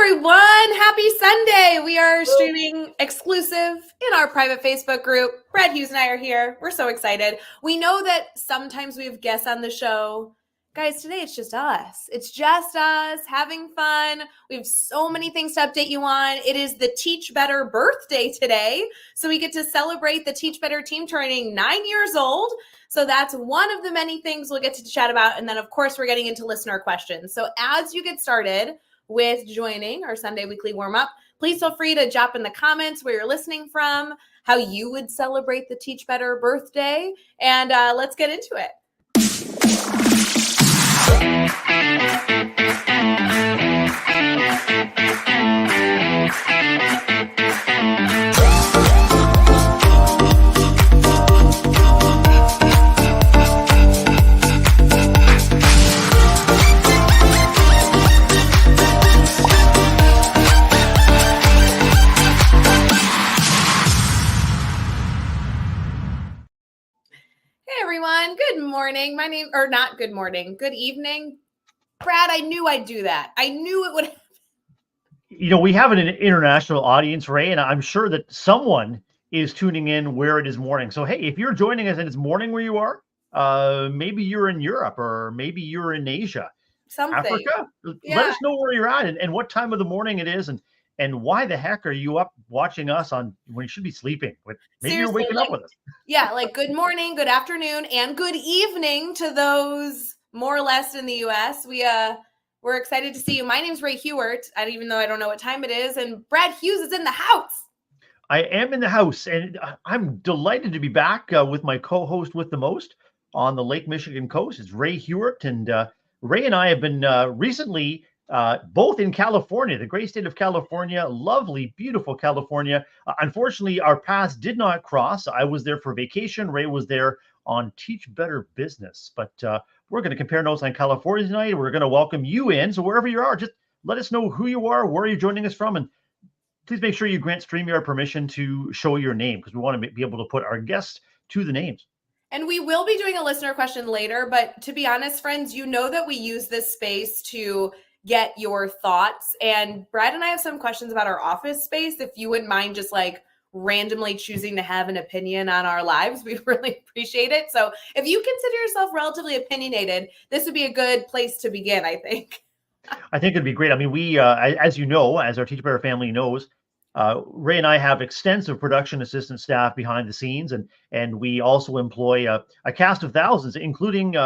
everyone. Happy Sunday. We are streaming exclusive in our private Facebook group. Brad Hughes and I are here. We're so excited. We know that sometimes we have guests on the show. Guys, today it's just us. It's just us having fun. We have so many things to update you on. It is the Teach Better birthday today. So we get to celebrate the Teach Better team turning 9 years old. So that's one of the many things we'll get to chat about. And then, of course, we're getting into listener questions. So as you get started with joining our Sunday weekly warm-up, please feel free to drop in the comments where you're listening from, how you would celebrate the Teach Better birthday, and let's get into it. Good morning. Good evening. Brad, I knew I'd do that. I knew it would happen. You know, we have an international audience, Ray, and I'm sure that someone is tuning in where it is morning. So, hey, if you're joining us and it's morning where you are, maybe you're in Europe or maybe you're in Asia, Africa. Yeah. Let us know where you're at and what time of the morning it is and why the heck are you up watching us on when you should be sleeping? But maybe you're waking up with us. Yeah, like good morning, good afternoon, and good evening to those more or less in the U.S. We're excited to see you. My name's Ray Hewart, even though I don't know what time it is, and Brad Hughes is in the house. I am in the house, and I'm delighted to be back with my co-host with the most on the Lake Michigan coast. It's Ray Hewart, and Ray and I have been recently both in California, the great state of California, lovely, beautiful California. Unfortunately, our paths did not cross. I was there for vacation. Ray was there on Teach Better Business. But we're going to compare notes on California tonight. We're going to welcome you in. So wherever you are, just let us know who you are, where you're joining us from, and please make sure you grant StreamYard permission to show your name because we want to be able to put our guests to the names. And we will be doing a listener question later. But to be honest, friends, you know that we use this space to get your thoughts. And Brad and I have some questions about our office space. If you wouldn't mind just like randomly choosing to have an opinion on our lives, we'd really appreciate it. So if you consider yourself relatively opinionated, this would be a good place to begin, I think. I think it'd be great. I mean, we, as you know, as our Teach Better family knows, Ray and I have extensive production assistant staff behind the scenes, and we also employ a cast of thousands, including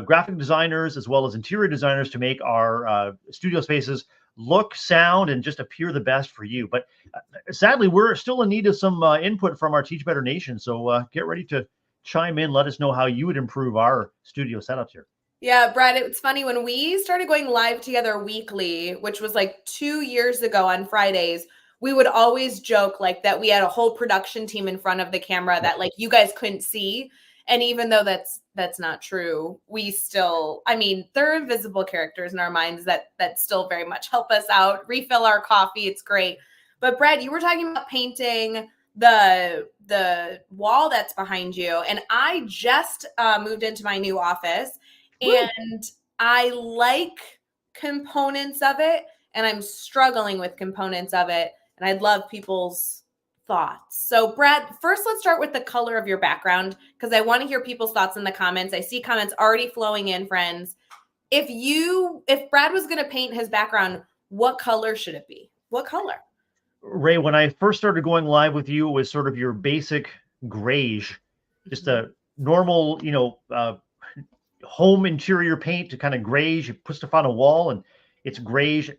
graphic designers as well as interior designers to make our studio spaces look, sound, and just appear the best for you. But sadly, we're still in need of some input from our Teach Better Nation. So get ready to chime in. Let us know how you would improve our studio setups here. Yeah, Brad, it's funny when we started going live together weekly, which was like 2 years ago on Fridays, we would always joke like that we had a whole production team in front of the camera that like you guys couldn't see. And even though that's not true, we still, I mean, there are invisible characters in our minds that still very much help us out, refill our coffee. It's great. But Brad, you were talking about painting the wall that's behind you. And I just moved into my new office. And I like components of it, and I'm struggling with components of it. And I'd love people's thoughts. So Brad, first let's start with the color of your background, because I want to hear people's thoughts in the comments. I see comments already flowing in, friends. If Brad was going to paint his background, what color should it be? What color? Ray, when I first started going live with you, it was sort of your basic grayish, just a normal, home interior paint to kind of grayish. You put stuff on a wall and it's grayish.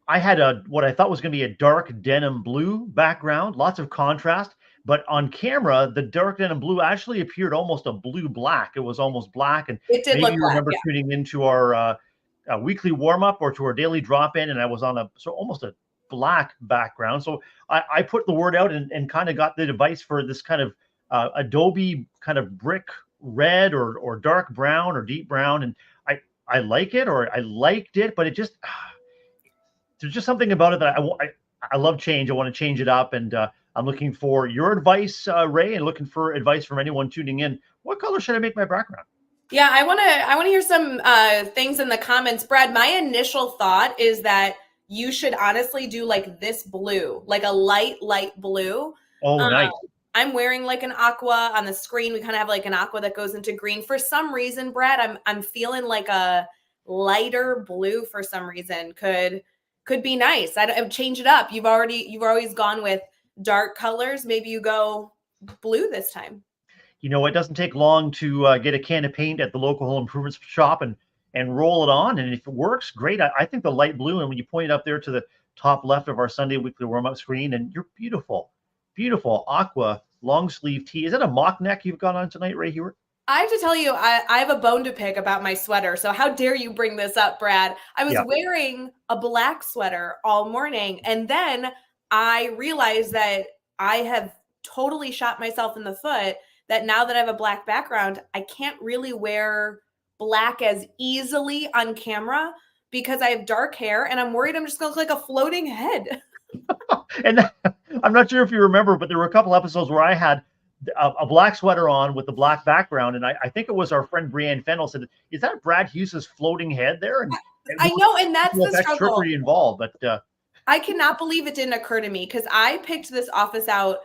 I had what I thought was going to be a dark denim blue background, lots of contrast, but on camera, the dark denim blue actually appeared almost a blue black. It was almost black. And it did maybe look you black, remember yeah. tuning into our weekly warm up or to our daily drop in, and I was on almost a black background. So I put the word out and kind of got the device for this kind of Adobe kind of brick red or dark brown or deep brown, and I like it, or I liked it, but it just there's just something about it that I love change. I want to change it up, and I'm looking for your advice, Ray, and looking for advice from anyone tuning in. What color should I make my background? Yeah, I want to hear some things in the comments. Brad, my initial thought is that you should honestly do like this blue, like a light blue. Oh, Um, nice. I'm wearing like an aqua on the screen. We kind of have like an aqua that goes into green. For some reason, Brad, I'm feeling like a lighter blue for some reason. Could be nice. I'd change it up. You've always gone with dark colors. Maybe you go blue this time. You know, it doesn't take long to get a can of paint at the local home improvement shop and roll it on. And if it works, great. I think the light blue, and when you point it up there to the top left of our Sunday weekly warm-up screen, and you're beautiful, beautiful aqua long sleeve tee. Is that a mock neck you've got on tonight, Ray Hewart? I have to tell you, I have a bone to pick about my sweater. So how dare you bring this up, Brad? I was wearing a black sweater all morning, and then I realized that I have totally shot myself in the foot, that now that I have a black background, I can't really wear black as easily on camera because I have dark hair, and I'm worried I'm just going to look like a floating head. And I'm not sure if you remember, but there were a couple episodes where I had a black sweater on with the black background, and I think it was our friend Brianne Fennell said, "Is that Brad Hughes's floating head there?" And I know, and that's the struggle. Trickery involved, but I cannot believe it didn't occur to me, because I picked this office out,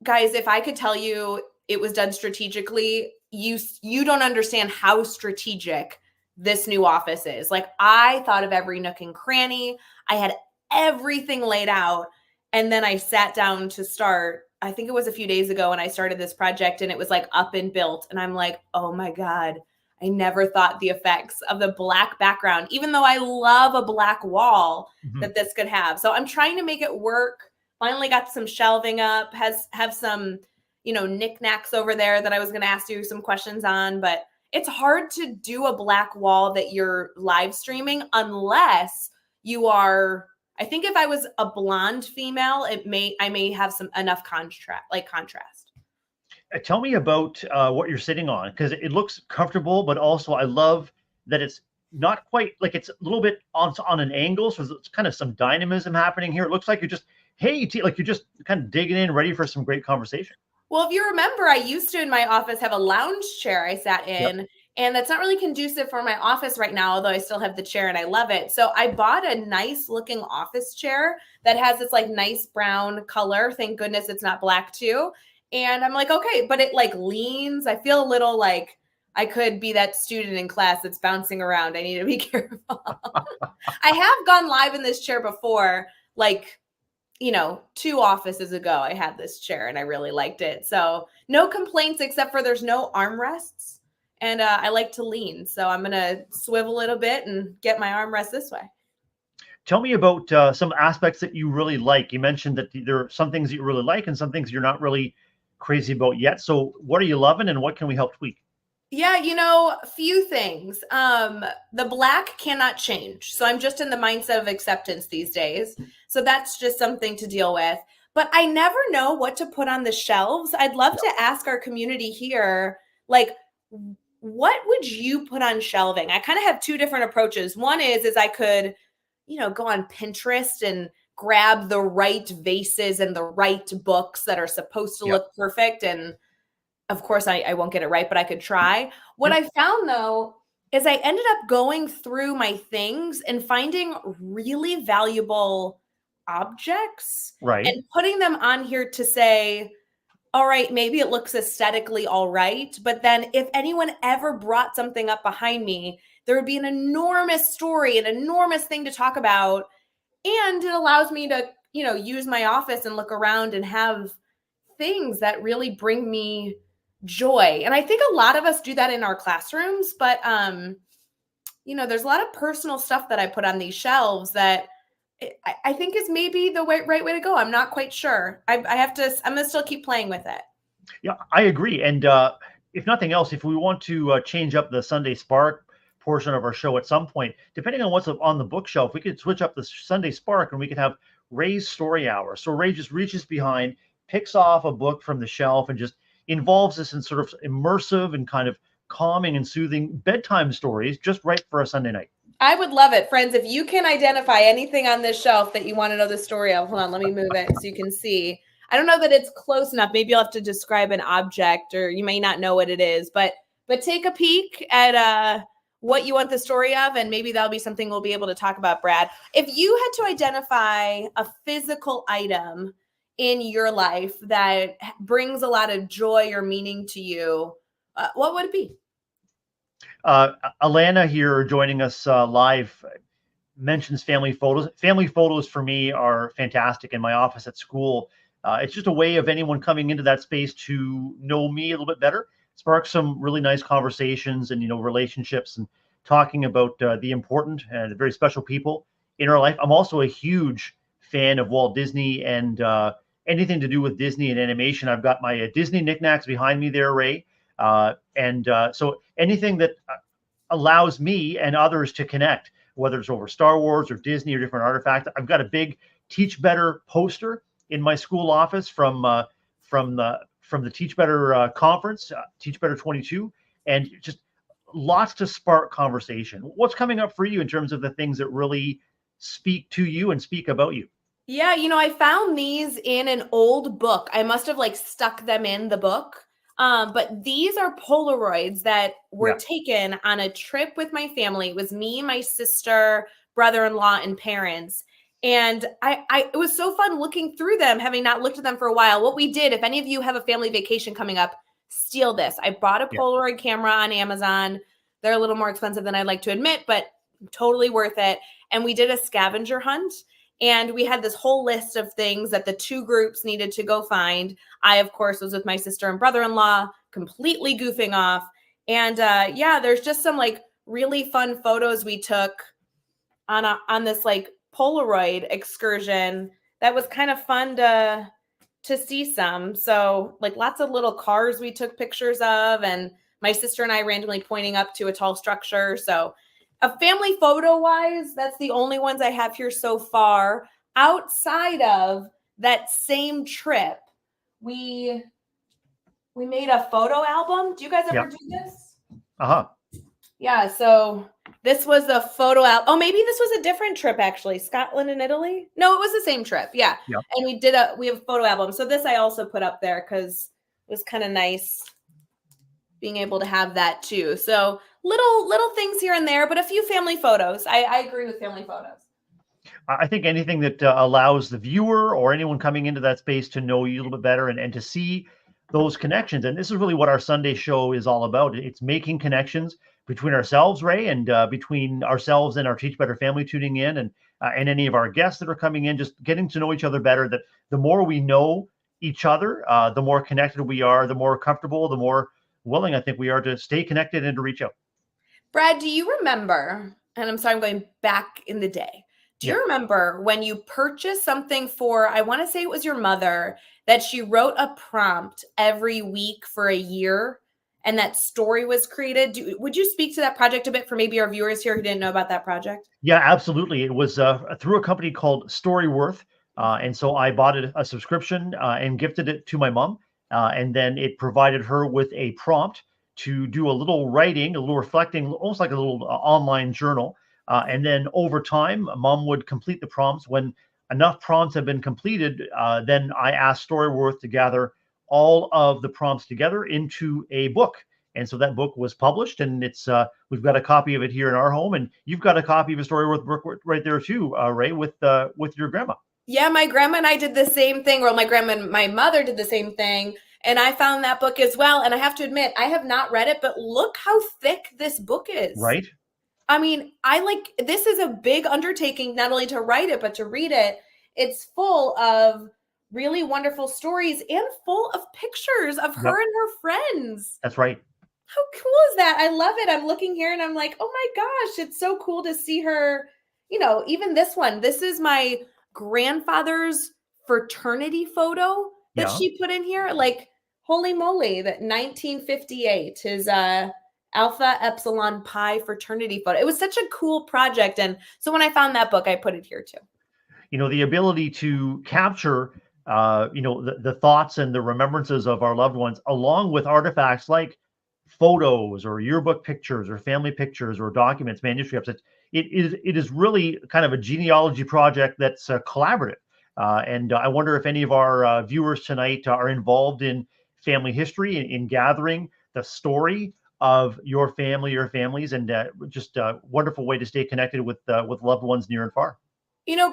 guys. If I could tell you it was done strategically, you don't understand how strategic this new office is. Like, I thought of every nook and cranny. I had everything laid out, and then I sat down to start. I think it was a few days ago when I started this project, and it was like up and built. And I'm like, oh my God, I never thought the effects of the black background, even though I love a black wall, that this could have. So I'm trying to make it work. Finally got some shelving up, have some, knickknacks over there that I was going to ask you some questions on, but it's hard to do a black wall that you're live streaming unless you are, I think if I was a blonde female, I may have enough contrast. Tell me about what you're sitting on, because it looks comfortable, but also I love that it's not quite like, it's a little bit on an angle, so there's kind of some dynamism happening here. It looks like you're just, like you're just kind of digging in, ready for some great conversation. Well, if you remember, I used to in my office have a lounge chair I sat in, and that's not really conducive for my office right now, although I still have the chair and I love it. So I bought a nice looking office chair that has this like nice brown color. Thank goodness it's not black too. And I'm like, okay, but it like leans. I feel a little like I could be that student in class that's bouncing around. I need to be careful. I have gone live in this chair before, like, 2 offices ago. I had this chair and I really liked it. So no complaints, except for there's no armrests. And I like to lean. So I'm going to swivel it a bit and get my armrest this way. Tell me about some aspects that you really like. You mentioned that there are some things that you really like and some things you're not really crazy about yet. So what are you loving and what can we help tweak? Yeah, a few things. The black cannot change. So I'm just in the mindset of acceptance these days. So that's just something to deal with. But I never know what to put on the shelves. I'd love to ask our community here, like, what would you put on shelving? I kind of have 2 different approaches. One is I could, go on Pinterest and grab the right vases and the right books that are supposed to look perfect. And of course, I won't get it right, but I could try. What I found, though, is I ended up going through my things and finding really valuable objects and putting them on here to say, all right, maybe it looks aesthetically all right, but then if anyone ever brought something up behind me, there would be an enormous story, an enormous thing to talk about. And it allows me to, use my office and look around and have things that really bring me joy. And I think a lot of us do that in our classrooms, but there's a lot of personal stuff that I put on these shelves that I think is maybe the right way to go. I'm not quite sure. I'm going to still keep playing with it. Yeah, I agree. And if nothing else, if we want to change up the Sunday Spark portion of our show at some point, depending on what's on the bookshelf, we could switch up the Sunday Spark and we could have Ray's story hour. So Ray just reaches behind, picks off a book from the shelf and just involves us in sort of immersive and kind of calming and soothing bedtime stories just right for a Sunday night. I would love it. Friends, if you can identify anything on this shelf that you want to know the story of, hold on, let me move it so you can see. I don't know that it's close enough. Maybe you'll have to describe an object or you may not know what it is, but take a peek at what you want the story of, and maybe that'll be something we'll be able to talk about, Brad. If you had to identify a physical item in your life that brings a lot of joy or meaning to you, what would it be? Alana here joining us live mentions family photos. Family photos for me are fantastic in my office at school. It's just a way of anyone coming into that space to know me a little bit better, spark some really nice conversations and, relationships, and talking about the important and very special people in our life. I'm also a huge fan of Walt Disney and anything to do with Disney and animation. I've got my Disney knickknacks behind me there, Ray. So anything that allows me and others to connect, whether it's over Star Wars or Disney or different artifacts. I've got a big Teach Better poster in my school office from the Teach Better conference, Teach Better 22, and just lots to spark conversation. What's coming up for you in terms of the things that really speak to you and speak about you? Yeah, I found these in an old book. I must have stuck them in the book. But these are Polaroids that were taken on a trip with my family. It was me, my sister, brother-in-law, and parents. And it was so fun looking through them, having not looked at them for a while. What we did, if any of you have a family vacation coming up, steal this. I bought a Polaroid camera on Amazon. They're a little more expensive than I'd like to admit, but totally worth it. And we did a scavenger hunt. And we had this whole list of things that the two groups needed to go find. I, of course, was with my sister and brother-in-law, completely goofing off. And there's just some really fun photos we took on this Polaroid excursion that was kind of fun to see some. So lots of little cars we took pictures of, and my sister and I randomly pointing up to a tall structure. So a family photo wise, that's the only ones I have here so far. Outside of that same trip, we made a photo album. Do you guys ever do this? Uh-huh. Yeah, so this was a photo album. Oh, maybe this was a different trip actually. Scotland and Italy? No, it was the same trip. Yeah. And we have a photo album. So this I also put up there because it was kind of nice being able to have that too. So little things here and there, but a few family photos. I agree with family photos. I think anything that allows the viewer or anyone coming into that space to know you a little bit better and to see those connections. And this is really what our Sunday show is all about. It's making connections between ourselves, Ray, and between ourselves and our Teach Better family tuning in, and any of our guests that are coming in, just getting to know each other better. That the more we know each other, the more connected we are, the more comfortable, the more willing I think we are to stay connected and to reach out. Brad, do you remember, and I'm sorry, I'm going back in the day. Do you remember when you purchased something for, I want to say it was your mother, that she wrote a prompt every week for a year and that story was created? Would you speak to that project a bit for maybe our viewers here who didn't know about that project? Yeah, absolutely. It was through a company called Storyworth. And so I bought a subscription and gifted it to my mom. And then it provided her with a prompt to do a little writing, a little reflecting, almost like a little online journal. And then over time, mom would complete the prompts. When enough prompts have been completed, then I asked Storyworth to gather all of the prompts together into a book. And so that book was published, and it's we've got a copy of it here in our home, and you've got a copy of a Storyworth book right there too, Ray, with your grandma. Yeah, my grandma and I did the same thing, or my grandma and my mother did the same thing. And I found that book as well. And I have to admit, I have not read it, but look how thick this book is. Right. I mean, this is a big undertaking, not only to write it, but to read it. It's full of really wonderful stories and full of pictures of her and her friends. That's right. How cool is that? I love it. I'm looking here and I'm like, oh my gosh, it's so cool to see her. Even this one. This is my grandfather's fraternity photo that she put in here. Holy moly, that 1958, his Alpha Epsilon Pi fraternity photo. It was such a cool project. And so when I found that book, I put it here too. The ability to capture, the thoughts and the remembrances of our loved ones, along with artifacts like photos or yearbook pictures or family pictures or documents, manuscripts. It is really kind of a genealogy project that's collaborative. And I wonder if any of our viewers tonight are involved in family history, in gathering the story of your family or families, and just a wonderful way to stay connected with loved ones near and far.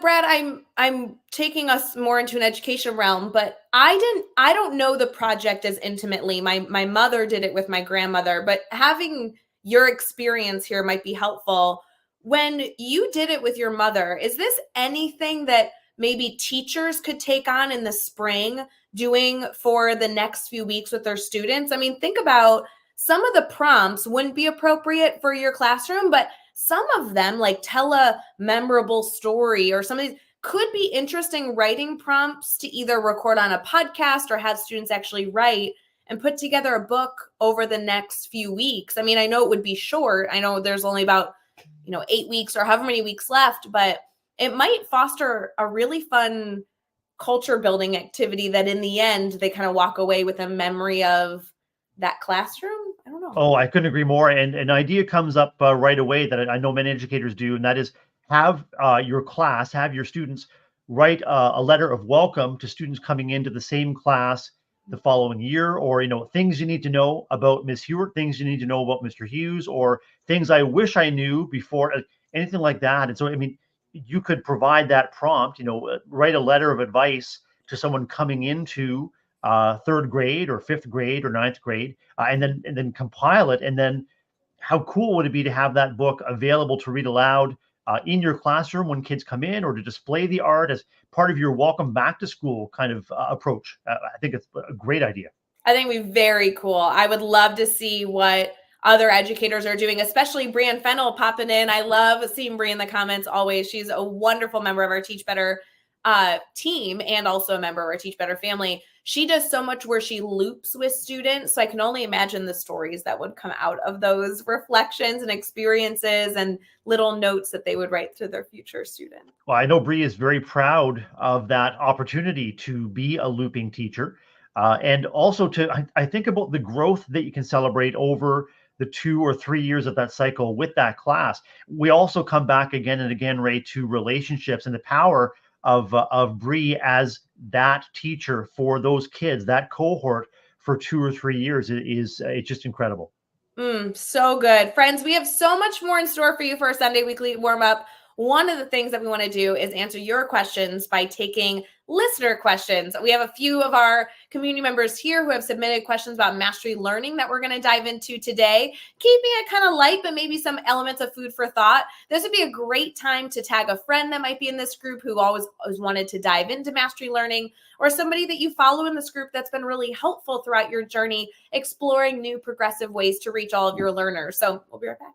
Brad, I'm taking us more into an education realm, but I don't know the project as intimately. My mother did it with my grandmother, but having your experience here might be helpful. When you did it with your mother, is this anything that maybe teachers could take on in the spring doing for the next few weeks with their students? I mean, think about some of the prompts wouldn't be appropriate for your classroom, but some of them, like tell a memorable story or some of these, could be interesting writing prompts to either record on a podcast or have students actually write and put together a book over the next few weeks. I mean, I know it would be short. I know there's only about 8 weeks or however many weeks left, but it might foster a really fun culture building activity that in the end they kind of walk away with a memory of that classroom. I don't know. Oh, I couldn't agree more. And an idea comes up right away that I know many educators do, and that is have have your students write a letter of welcome to students coming into the same class the following year, or things you need to know about Miss Hewitt, things you need to know about Mr. Hughes, or things I wish I knew before, anything like that. And so, I mean, you could provide that prompt, write a letter of advice to someone coming into third grade or fifth grade or ninth grade, and then compile it. And then how cool would it be to have that book available to read aloud in your classroom when kids come in, or to display the art as part of your welcome back to school kind of approach? I think it's a great idea. I think it'd be very cool. I would love to see what other educators are doing, especially Brianne Fennell popping in. I love seeing Bri in the comments always. She's a wonderful member of our Teach Better team and also a member of our Teach Better family. She does so much where she loops with students. So I can only imagine the stories that would come out of those reflections and experiences and little notes that they would write to their future students. Well, I know Bri is very proud of that opportunity to be a looping teacher. And also I think about the growth that you can celebrate over the 2 or 3 years of that cycle with that class. We also come back again and again, Ray, to relationships and the power of Bri as that teacher for those kids, that cohort for 2 or 3 years is it's just incredible. So good. Friends, we have so much more in store for you for our Sunday weekly warm up. One of the things that we want to do is answer your questions by taking listener questions. We have a few of our community members here who have submitted questions about mastery learning that we're going to dive into today, keeping it kind of light, but maybe some elements of food for thought. This would be a great time to tag a friend that might be in this group who always wanted to dive into mastery learning, or somebody that you follow in this group that's been really helpful throughout your journey, exploring new progressive ways to reach all of your learners. So we'll be right back.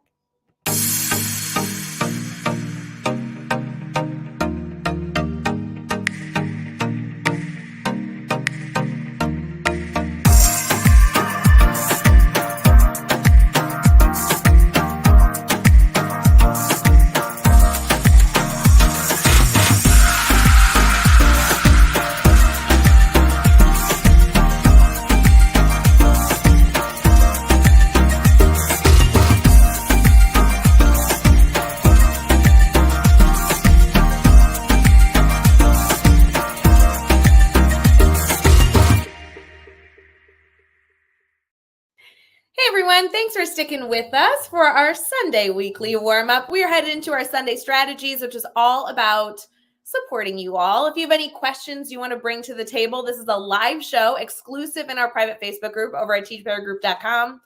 Thanks for sticking with us for our Sunday weekly warm-up. We're headed into our Sunday strategies, which is all about supporting you all. If you have any questions you want to bring to the table, this is a live show exclusive in our private Facebook group over at teachbettergroup.com.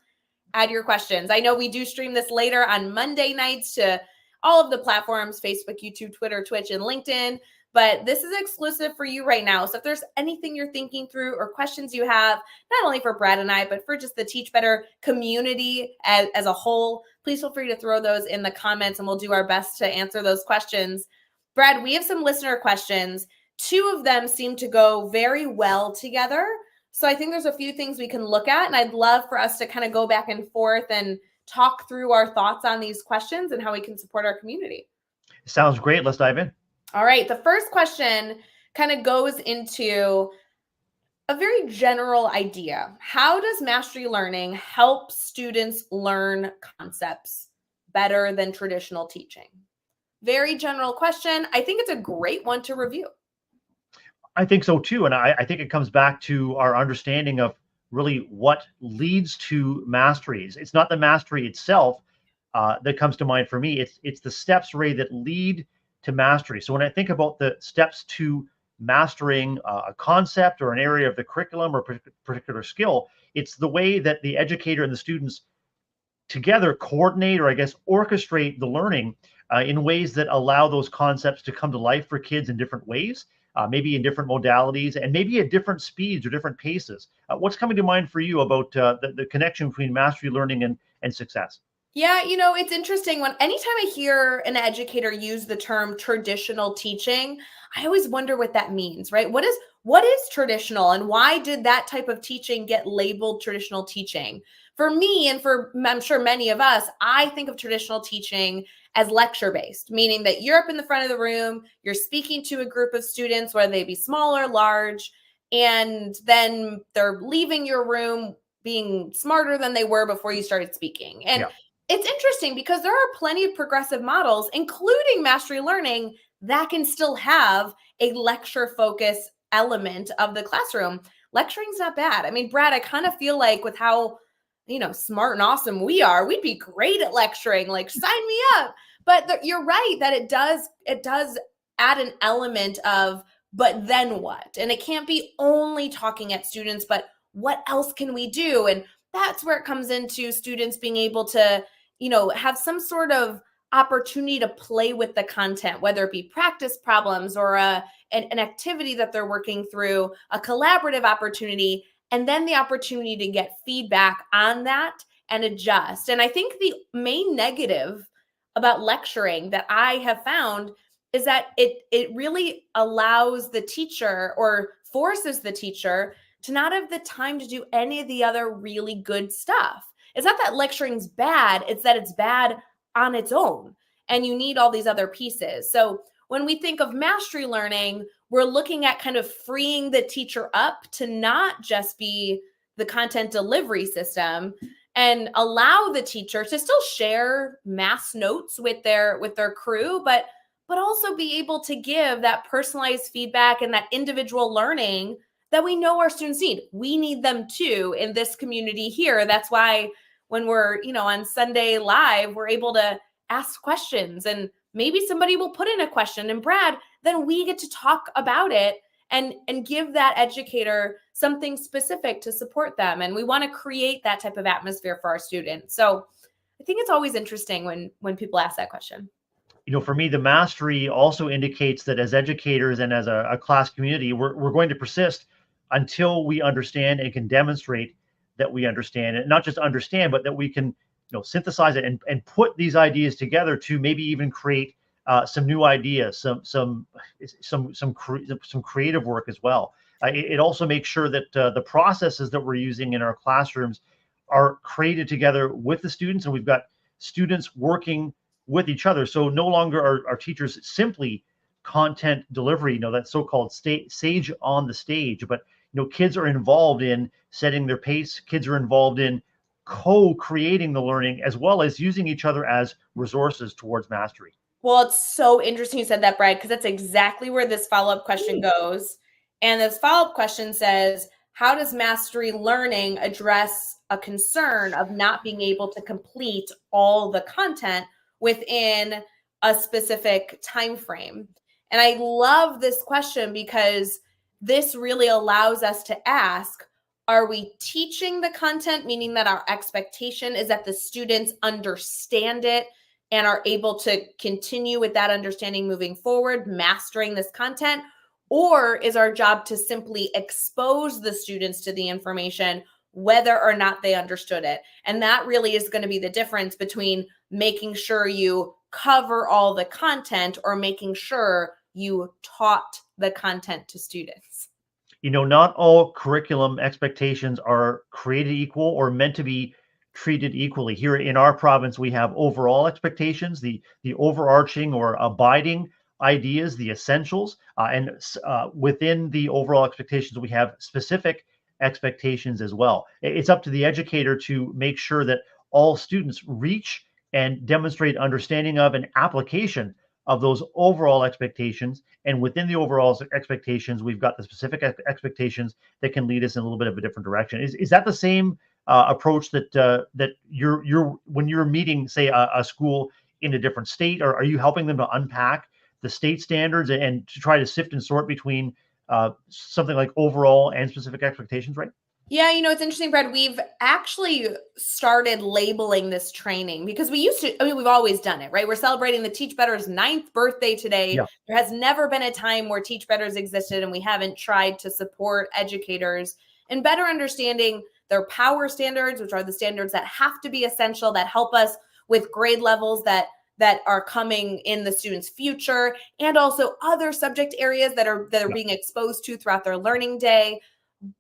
Add your questions. I know we do stream this later on Monday nights to all of the platforms, Facebook, YouTube, Twitter, Twitch, and LinkedIn. But this is exclusive for you right now. So if there's anything you're thinking through or questions you have, not only for Brad and I, but for just the Teach Better community as a whole, please feel free to throw those in the comments and we'll do our best to answer those questions. Brad, we have some listener questions. 2 of them seem to go very well together. So I think there's a few things we can look at, and I'd love for us to kind of go back and forth and talk through our thoughts on these questions and how we can support our community. Sounds great. Let's dive in. All right. The first question kind of goes into a very general idea. How does mastery learning help students learn concepts better than traditional teaching? Very general question. I think it's a great one to review. I think so too. And I think it comes back to our understanding of really what leads to masteries. It's not the mastery itself that comes to mind for me. It's the steps, Ray, that lead to mastery. So when I think about the steps to mastering a concept or an area of the curriculum or particular skill, it's the way that the educator and the students together coordinate, or I guess orchestrate, the learning in ways that allow those concepts to come to life for kids in different ways, maybe in different modalities, and maybe at different speeds or different paces. What's coming to mind for you about the connection between mastery learning and success? Yeah, it's interesting when anytime I hear an educator use the term traditional teaching, I always wonder what that means, right? What is traditional, and why did that type of teaching get labeled traditional teaching? For me, and for I'm sure many of us, I think of traditional teaching as lecture based, meaning that you're up in the front of the room, you're speaking to a group of students, whether they be small or large, and then they're leaving your room being smarter than they were before you started speaking. And Yeah. it's interesting because there are plenty of progressive models, including mastery learning, that can still have a lecture focus element of the classroom. Lecturing's not bad. I mean, Brad, I kind of feel like with how, smart and awesome we are, we'd be great at lecturing. Like, sign me up. But you're right that it does add an element of, but then what? And it can't be only talking at students, but what else can we do? And that's where it comes into students being able to have some sort of opportunity to play with the content, whether it be practice problems or an activity that they're working through, a collaborative opportunity, and then the opportunity to get feedback on that and adjust. And I think the main negative about lecturing that I have found is that it really allows the teacher, or forces the teacher, to not have the time to do any of the other really good stuff. It's not that lecturing's bad, it's that it's bad on its own. And you need all these other pieces. So when we think of mastery learning, we're looking at kind of freeing the teacher up to not just be the content delivery system, and allow the teacher to still share mass notes with their crew, but also be able to give that personalized feedback and that individual learning that we know our students need. We need them too in this community here. That's why when we're, on Sunday Live, we're able to ask questions, and maybe somebody will put in a question, and Brad, then we get to talk about it and give that educator something specific to support them. And we want to create that type of atmosphere for our students. So I think it's always interesting when people ask that question. For me, the mastery also indicates that as educators and as a class community, we're going to persist until we understand and can demonstrate that we understand it. Not just understand, but that we can synthesize it and put these ideas together to maybe even create some new ideas, some creative work as well. It also makes sure that the processes that we're using in our classrooms are created together with the students, and we've got students working with each other. So no longer are teachers simply content delivery, that so-called sage on the stage, but kids are involved in setting their pace. Kids are involved in co-creating the learning, as well as using each other as resources towards mastery. Well, it's so interesting you said that, Brad, because that's exactly where this follow-up question goes. And this follow-up question says, how does mastery learning address a concern of not being able to complete all the content within a specific time frame? And I love this question because this really allows us to ask, are we teaching the content, meaning that our expectation is that the students understand it and are able to continue with that understanding moving forward, mastering this content? Or is our job to simply expose the students to the information, whether or not they understood it? And that really is going to be the difference between making sure you cover all the content or making sure you taught the content to students. Not all curriculum expectations are created equal or meant to be treated equally. Here in our province, we have overall expectations, the overarching or abiding ideas, the essentials, and within the overall expectations, we have specific expectations as well. It's up to the educator to make sure that all students reach and demonstrate understanding of and application of those overall expectations. And within the overall expectations, we've got the specific expectations that can lead us in a little bit of a different direction. Is that the same approach that that you're when you're meeting, say, a school in a different state, or are you helping them to unpack the state standards and to try to sift and sort between something like overall and specific expectations, right? Yeah, it's interesting, Brad. We've actually started labeling this training because we used to, we've always done it, right? We're celebrating the Teach Better's 9th birthday today. Yeah. There has never been a time where Teach Betters existed and we haven't tried to support educators in better understanding their power standards, which are the standards that have to be essential, that help us with grade levels that are coming in the student's future, and also other subject areas that are being exposed to throughout their learning day.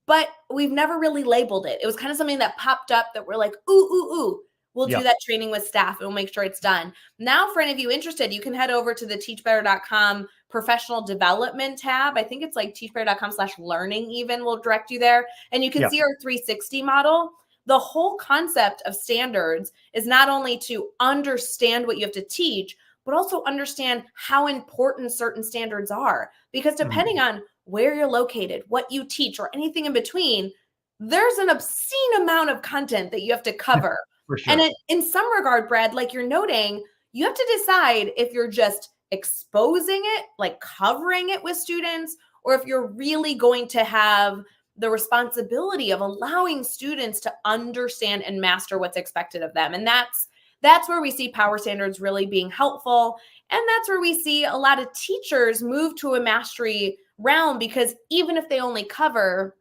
But we've never really labeled it. It was kind of something that popped up that we're like, ooh. We'll do that training with staff and we'll make sure it's done. Now, for any of you interested, you can head over to the teachbetter.com professional development tab. I think it's like teachbetter.com/learning even will direct you there. And you can see our 360 model. The whole concept of standards is not only to understand what you have to teach, but also understand how important certain standards are. Because depending on where you're located, what you teach, or anything in between, there's an obscene amount of content that you have to cover. For sure. And in some regard, Brad, like you're noting, you have to decide if you're just exposing it, like covering it with students, or if you're really going to have the responsibility of allowing students to understand and master what's expected of them. And that's where we see power standards really being helpful. And that's where we see a lot of teachers move to a mastery realm, because even if they only cover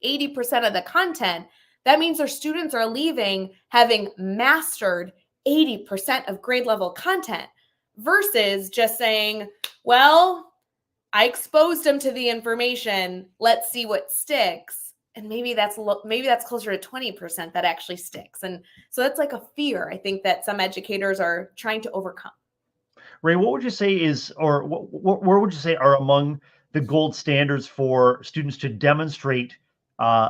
80% of the content, that means their students are leaving having mastered 80% of grade level content versus just saying, well, I exposed them to the information. Let's see what sticks. And maybe that's closer to 20% that actually sticks. And so that's like a fear, I think, that some educators are trying to overcome. Ray, what would you say is, or where would you say are among the gold standards for students to demonstrate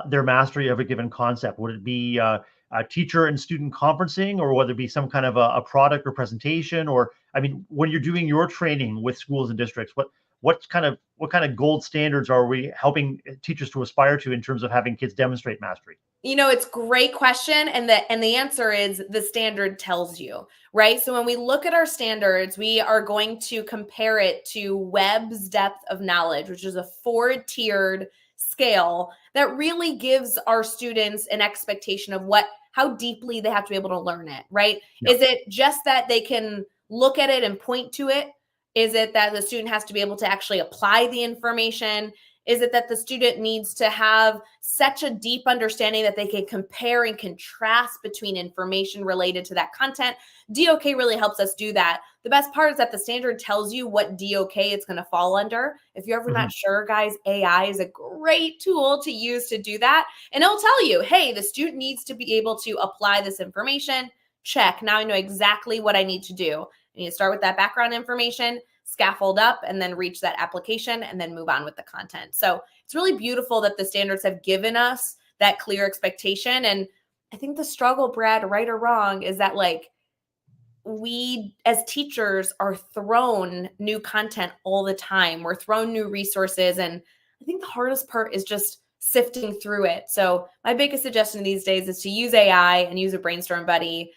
their mastery of a given concept? Would it be a teacher and student conferencing, or whether it be some kind of a product or presentation? Or, I mean, when you're doing your training with schools and districts, what kind of gold standards are we helping teachers to aspire to in terms of having kids demonstrate mastery? It's a great question. And the answer is the standard tells you, right? So when we look at our standards, we are going to compare it to Webb's depth of knowledge, which is a 4-tiered scale that really gives our students an expectation of how deeply they have to be able to learn it, right? Yeah. Is it just that they can look at it and point to it? Is it that the student has to be able to actually apply the information? Is it that the student needs to have such a deep understanding that they can compare and contrast between information related to that content? DOK really helps us do that. The best part is that the standard tells you what DOK it's going to fall under. If you're ever not sure, guys, AI is a great tool to use to do that. And it'll tell you, hey, the student needs to be able to apply this information. Check. Now I know exactly what I need to do. I need to start with that background information, scaffold up, and then reach that application, and then move on with the content. So it's really beautiful that the standards have given us that clear expectation. And I think the struggle, Brad, right or wrong, is that like we as teachers are thrown new content all the time. We're thrown new resources. And I think the hardest part is just sifting through it. So my biggest suggestion these days is to use AI and use a brainstorm buddy.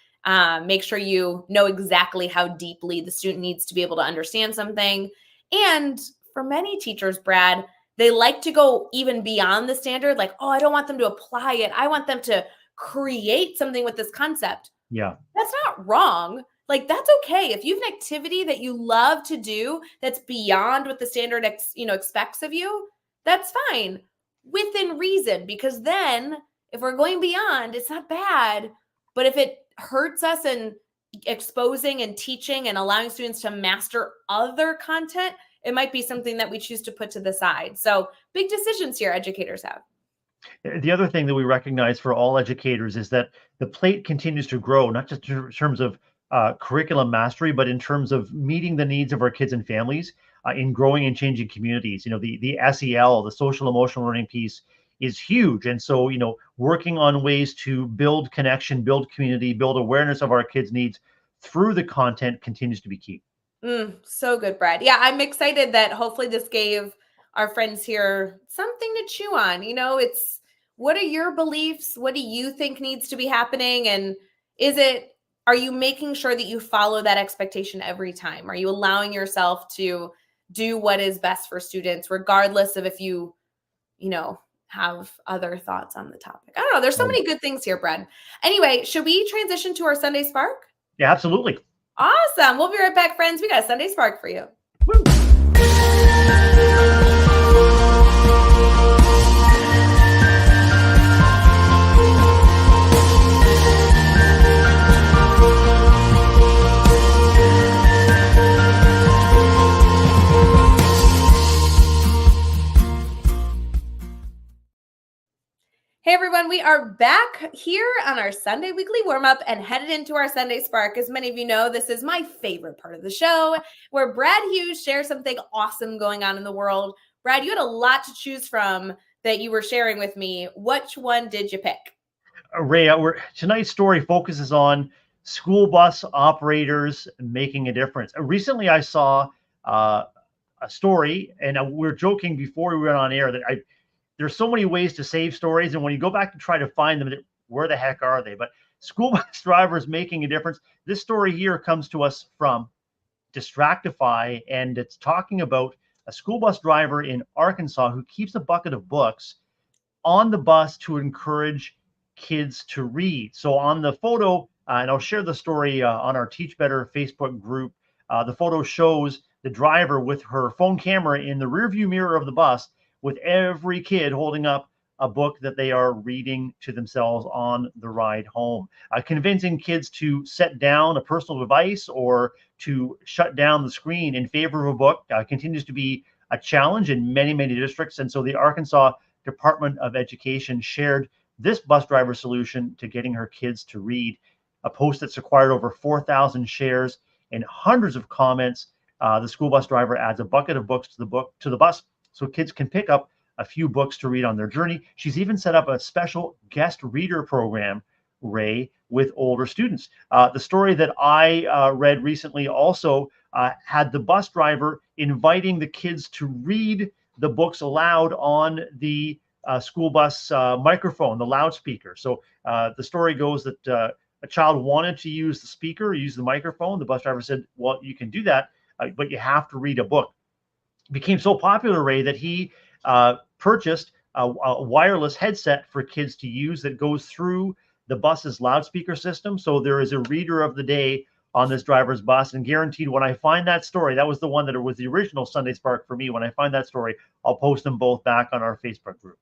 Make sure you know exactly how deeply the student needs to be able to understand something. And for many teachers, Brad, they like to go even beyond the standard. Like, oh, I don't want them to apply it. I want them to create something with this concept. Yeah. That's not wrong. Like, that's okay. If you have an activity that you love to do that's beyond what the standard expects of you, that's fine within reason. Because then if we're going beyond, it's not bad. But if it hurts us in exposing and teaching and allowing students to master other content, it might be something that we choose to put to the side. So big decisions here educators have. The other thing that we recognize for all educators is that the plate continues to grow, not just in terms of curriculum mastery, but in terms of meeting the needs of our kids and families in growing and changing communities. The SEL, the social emotional learning piece, is huge. And so, working on ways to build connection, build community, build awareness of our kids' needs through the content continues to be key. So good, Brad. Yeah, I'm excited that hopefully this gave our friends here something to chew on. It's what are your beliefs? What do you think needs to be happening? And are you making sure that you follow that expectation every time? Are you allowing yourself to do what is best for students, regardless of if you know, have other thoughts on the topic? I don't know. There's so Um, many good things here, Brad. Anyway, should we transition to our Sunday Spark? yeah, absolutely. Awesome. We'll be right back, friends. We got a Sunday Spark for you. Woo. Hey everyone, we are back here on our Sunday weekly warm up and headed into our Sunday Spark. As many of you know, this is my favorite part of the show where Brad Hughes shares something awesome going on in the world. Brad, you had a lot to choose from that you were sharing with me. Which one did you pick? Ray, tonight's story focuses on school bus operators making a difference. Recently, I saw a story, and we were joking before we went on air that there's so many ways to save stories, and when you go back to try to find them, where the heck are they? But school bus drivers making a difference. This story here comes to us from Distractify, and it's talking about a school bus driver in Arkansas who keeps a bucket of books on the bus to encourage kids to read. So on the photo, and I'll share the story on our Teach Better Facebook group. The photo shows the driver with her phone camera in the rearview mirror of the bus, with every kid holding up a book that they are reading to themselves on the ride home. Convincing kids to set down a personal device or to shut down the screen in favor of a book continues to be a challenge in many, many districts. And so the Arkansas Department of Education shared this bus driver solution to getting her kids to read. A post that's acquired over 4,000 shares and hundreds of comments. The school bus driver adds a bucket of books to the bus so kids can pick up a few books to read on their journey. She's even set up a special guest reader program, Ray, with older students. The story that I read recently also had the bus driver inviting the kids to read the books aloud on the school bus microphone, the loudspeaker. So the story goes that a child wanted to use the speaker, use the microphone. The bus driver said, well, you can do that, but you have to read a book. It became so popular, Ray, that he purchased a wireless headset for kids to use that goes through the bus's loudspeaker system. So there is a reader of the day on this driver's bus, and guaranteed when I find that story, that was the one that was the original Sunday Spark for me. When I find that story, I'll post them both back on our Facebook group.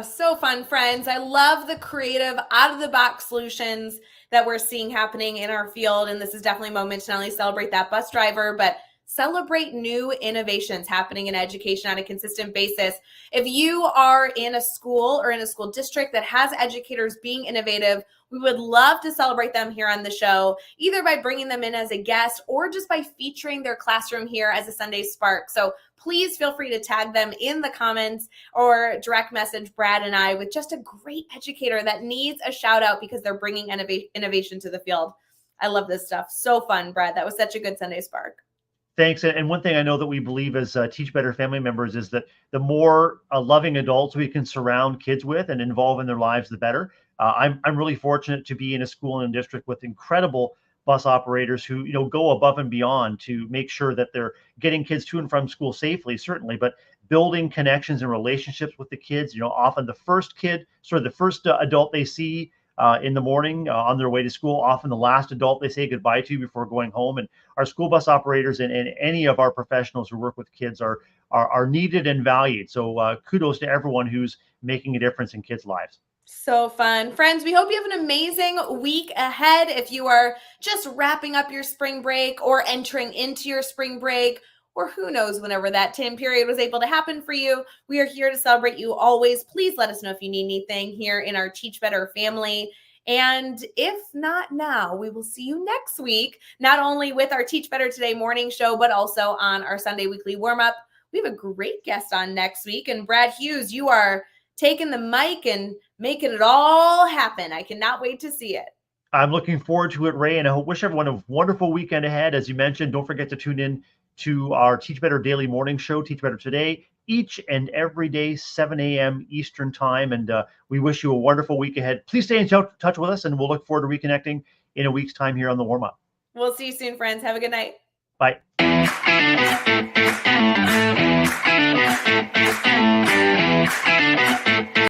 So fun, friends. I love the creative, out of the box solutions that we're seeing happening in our field. And this is definitely a moment to not only celebrate that bus driver, but celebrate new innovations happening in education on a consistent basis. If you are in a school or in a school district that has educators being innovative, we would love to celebrate them here on the show, either by bringing them in as a guest or just by featuring their classroom here as a Sunday Spark. So please feel free to tag them in the comments or direct message Brad and I with just a great educator that needs a shout out because they're bringing innovation to the field. I love this stuff. So fun, Brad. That was such a good Sunday Spark. Thanks. And one thing I know that we believe as Teach Better family members is that the more loving adults we can surround kids with and involve in their lives, the better. I'm really fortunate to be in a school and a district with incredible bus operators who go above and beyond to make sure that they're getting kids to and from school safely, certainly, but building connections and relationships with the kids. Often the first kid, sort of the first adult they see in the morning on their way to school, often the last adult they say goodbye to before going home. And our school bus operators and any of our professionals who work with kids are needed and valued. So kudos to everyone who's making a difference in kids' lives. So fun. Friends, we hope you have an amazing week ahead. If you are just wrapping up your spring break or entering into your spring break, or who knows, whenever that time period was able to happen for you, we are here to celebrate you always. Please let us know if you need anything here in our Teach Better family. And if not now, we will see you next week, not only with our Teach Better Today morning show, but also on our Sunday weekly warm up. We have a great guest on next week. And Brad Hughes, you are taking the mic and making it all happen. I cannot wait to see it. I'm looking forward to it, Ray, and I wish everyone a wonderful weekend ahead. As you mentioned, don't forget to tune in to our Teach Better Daily Morning Show, Teach Better Today, each and every day, 7 a.m. Eastern Time. And we wish you a wonderful week ahead. Please stay in touch with us, and we'll look forward to reconnecting in a week's time here on The Warm Up. We'll see you soon, friends. Have a good night. Bye.